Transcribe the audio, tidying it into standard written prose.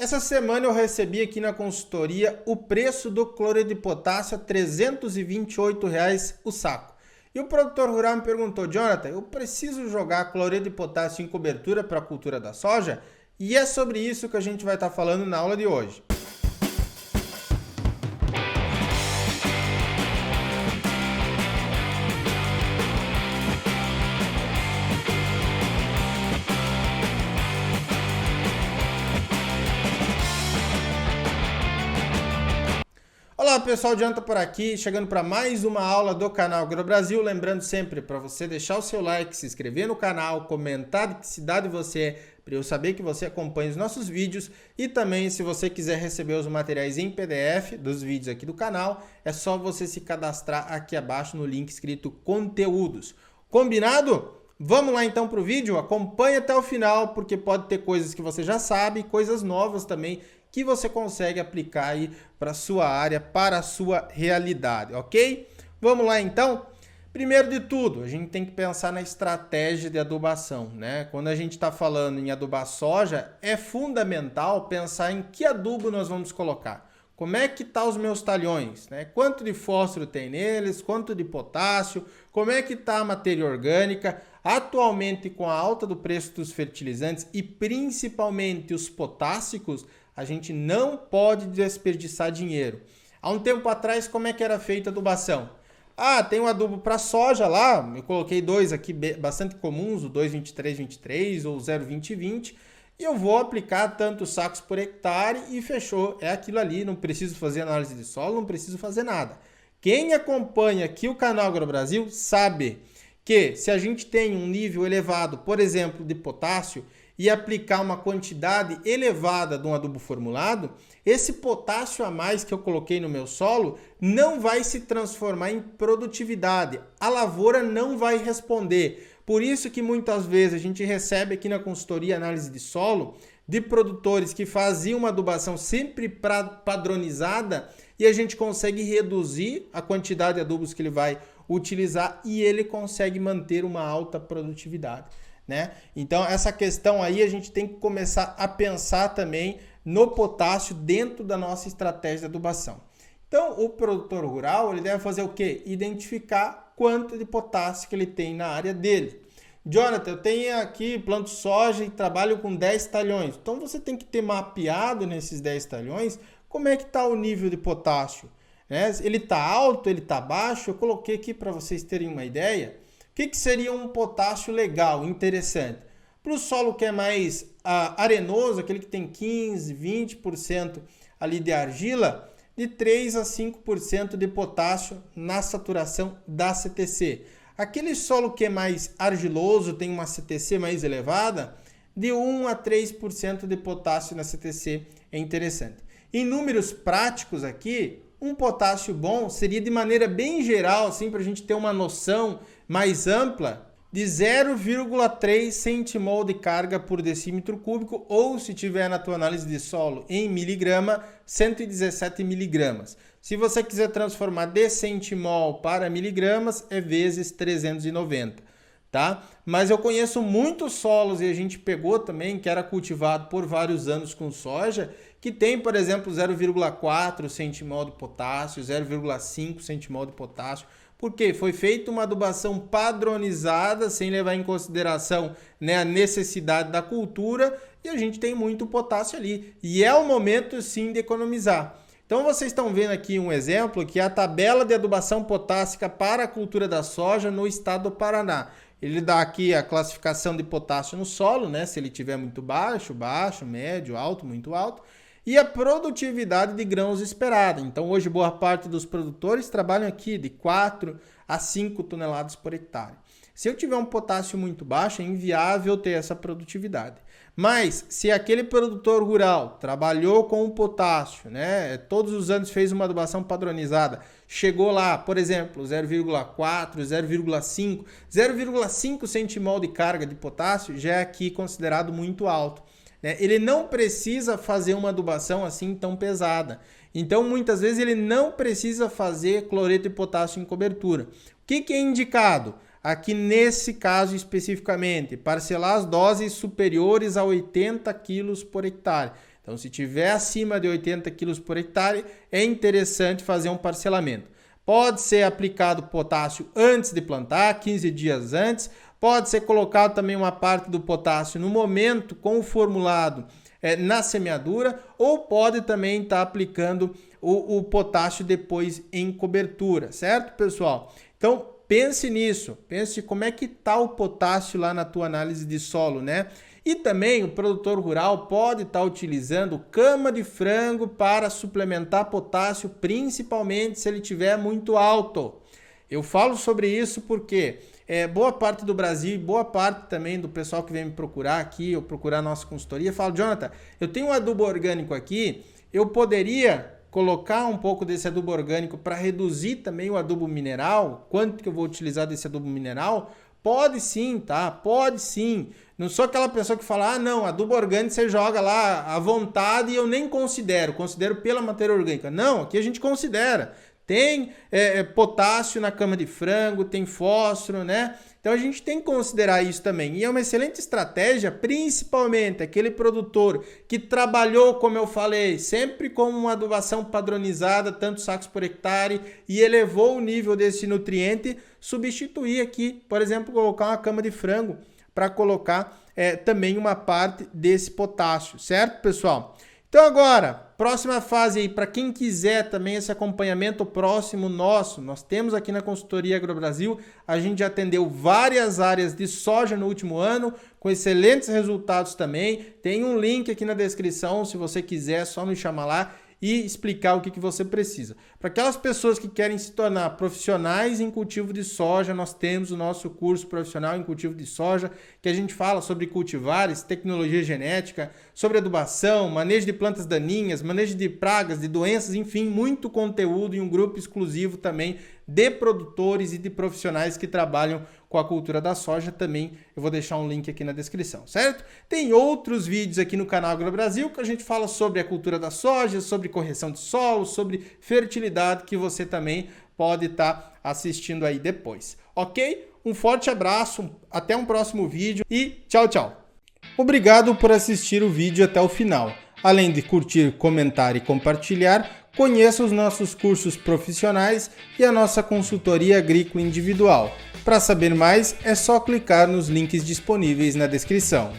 Essa semana eu recebi aqui na consultoria o preço do cloreto de potássio a R$ 328 o saco. E o produtor rural me perguntou: Jonathan, eu preciso jogar cloreto de potássio em cobertura para a cultura da soja? E é sobre isso que a gente vai estar falando na aula de hoje. Olá pessoal, Jonathan por aqui, chegando para mais uma aula do canal AgroBrasil. Lembrando sempre para você deixar o seu like, se inscrever no canal, comentar de que cidade você é, para eu saber que você acompanha os nossos vídeos. E também, se você quiser receber os materiais em PDF dos vídeos aqui do canal, é só você se cadastrar aqui abaixo no link escrito Conteúdos. Combinado? Vamos lá então para o vídeo? Acompanhe até o final, porque pode ter coisas que você já sabe, coisas novas também que você consegue aplicar aí para a sua área, para a sua realidade, ok? Vamos lá então? Primeiro de tudo, a gente tem que pensar na estratégia de adubação, né? Quando a gente está falando em adubar soja, é fundamental pensar em que adubo nós vamos colocar. Como é que tá os meus talhões, né? Quanto de fósforo tem neles, quanto de potássio, como é que tá a matéria orgânica. Atualmente, com a alta do preço dos fertilizantes e principalmente os potássicos, a gente não pode desperdiçar dinheiro. Há um tempo atrás, como é que era feita a adubação? Tem um adubo para soja lá, eu coloquei dois aqui bastante comuns, o 2,23,23 ou 0,20,20, e eu vou aplicar tantos sacos por hectare e fechou. É aquilo ali, não preciso fazer análise de solo, não preciso fazer nada. Quem acompanha aqui o canal AgroBrasil sabe que se a gente tem um nível elevado, por exemplo, de potássio, e aplicar uma quantidade elevada de um adubo formulado, esse potássio a mais que eu coloquei no meu solo não vai se transformar em produtividade. A lavoura não vai responder. Por isso que muitas vezes a gente recebe aqui na consultoria análise de solo de produtores que faziam uma adubação sempre padronizada e a gente consegue reduzir a quantidade de adubos que ele vai utilizar e ele consegue manter uma alta produtividade, né? Então essa questão aí a gente tem que começar a pensar também no potássio dentro da nossa estratégia de adubação. Então o produtor rural ele deve fazer o quê? Identificar quanto de potássio que ele tem na área dele. Jonathan, eu tenho aqui, planto soja e trabalho com 10 talhões. Então você tem que ter mapeado nesses 10 talhões como é que está o nível de potássio, né? Ele está alto, ele está baixo? Eu coloquei aqui para vocês terem uma ideia. O que seria um potássio legal, interessante? Para o solo que é mais arenoso, aquele que tem 15%, 20% ali de argila, de 3 a 5% de potássio na saturação da CTC. Aquele solo que é mais argiloso, tem uma CTC mais elevada, de 1 a 3% de potássio na CTC é interessante. Em números práticos aqui, um potássio bom seria de maneira bem geral, assim, para a gente ter uma noção mais ampla, de 0,3 centimol de carga por decímetro cúbico, ou se tiver na tua análise de solo em miligrama, 117 miligramas. Se você quiser transformar de centimol para miligramas, é vezes 390, tá? Mas eu conheço muitos solos, e a gente pegou também, que era cultivado por vários anos com soja, que tem, por exemplo, 0,4 centimol de potássio, 0,5 centimol de potássio, porque foi feita uma adubação padronizada, sem levar em consideração, né, a necessidade da cultura, e a gente tem muito potássio ali. E é o momento, sim, de economizar. Então, vocês estão vendo aqui um exemplo, que é a tabela de adubação potássica para a cultura da soja no estado do Paraná. Ele dá aqui a classificação de potássio no solo, né, se ele tiver muito baixo, baixo, médio, alto, muito alto, e a produtividade de grãos esperada. Então, hoje, boa parte dos produtores trabalham aqui de 4 a 5 toneladas por hectare. Se eu tiver um potássio muito baixo, é inviável ter essa produtividade. Mas, se aquele produtor rural trabalhou com o potássio, né, todos os anos fez uma adubação padronizada, chegou lá, por exemplo, 0,4, 0,5, 0,5 centimol de carga de potássio, já é aqui considerado muito alto. Ele não precisa fazer uma adubação assim tão pesada. Então, muitas vezes, ele não precisa fazer cloreto de potássio em cobertura. O que é indicado? Aqui nesse caso especificamente, parcelar as doses superiores a 80 kg por hectare. Então, Então, se tiver acima de 80 kg por hectare, é interessante fazer um parcelamento. Pode ser aplicado potássio antes de plantar, 15 dias antes. Pode ser colocado também uma parte do potássio no momento com o formulado na semeadura, ou pode também estar aplicando o potássio depois em cobertura, certo, pessoal? Então, pense nisso, pense como é que está o potássio lá na tua análise de solo, né? E também o produtor rural pode estar utilizando cama de frango para suplementar potássio, principalmente se ele estiver muito alto. Eu falo sobre isso porque boa parte do Brasil e boa parte também do pessoal que vem me procurar aqui ou procurar a nossa consultoria fala: Jonathan, eu tenho um adubo orgânico aqui, eu poderia colocar um pouco desse adubo orgânico para reduzir também o adubo mineral? Quanto que eu vou utilizar desse adubo mineral? Pode sim, tá? Pode sim. Não sou aquela pessoa que fala: ah, não, adubo orgânico você joga lá à vontade e eu nem considero pela matéria orgânica. Não, aqui a gente considera. Tem potássio na cama de frango, tem fósforo, né? Então a gente tem que considerar isso também. E é uma excelente estratégia, principalmente aquele produtor que trabalhou, como eu falei, sempre com uma adubação padronizada, tantos sacos por hectare, e elevou o nível desse nutriente, substituir aqui, por exemplo, colocar uma cama de frango para colocar também uma parte desse potássio, certo, pessoal? Então agora, próxima fase aí, para quem quiser também esse acompanhamento próximo nosso, nós temos aqui na Consultoria AgroBrasil, a gente já atendeu várias áreas de soja no último ano, com excelentes resultados também. Tem um link aqui na descrição, se você quiser, é só nos chamar lá e explicar o que você precisa. Para aquelas pessoas que querem se tornar profissionais em cultivo de soja, nós temos o nosso curso profissional em cultivo de soja, que a gente fala sobre cultivares, tecnologia genética, sobre adubação, manejo de plantas daninhas, manejo de pragas, de doenças, enfim, muito conteúdo e um grupo exclusivo também de produtores e de profissionais que trabalham com a cultura da soja também. Eu vou deixar um link aqui na descrição, certo? Tem outros vídeos aqui no canal AgroBrasil que a gente fala sobre a cultura da soja, sobre correção de solo, sobre fertilidade, que você também pode estar assistindo aí depois, ok? Um forte abraço, até um próximo vídeo e tchau, tchau! Obrigado por assistir o vídeo até o final. Além de curtir, comentar e compartilhar, conheça os nossos cursos profissionais e a nossa consultoria agrícola individual. Para saber mais, é só clicar nos links disponíveis na descrição.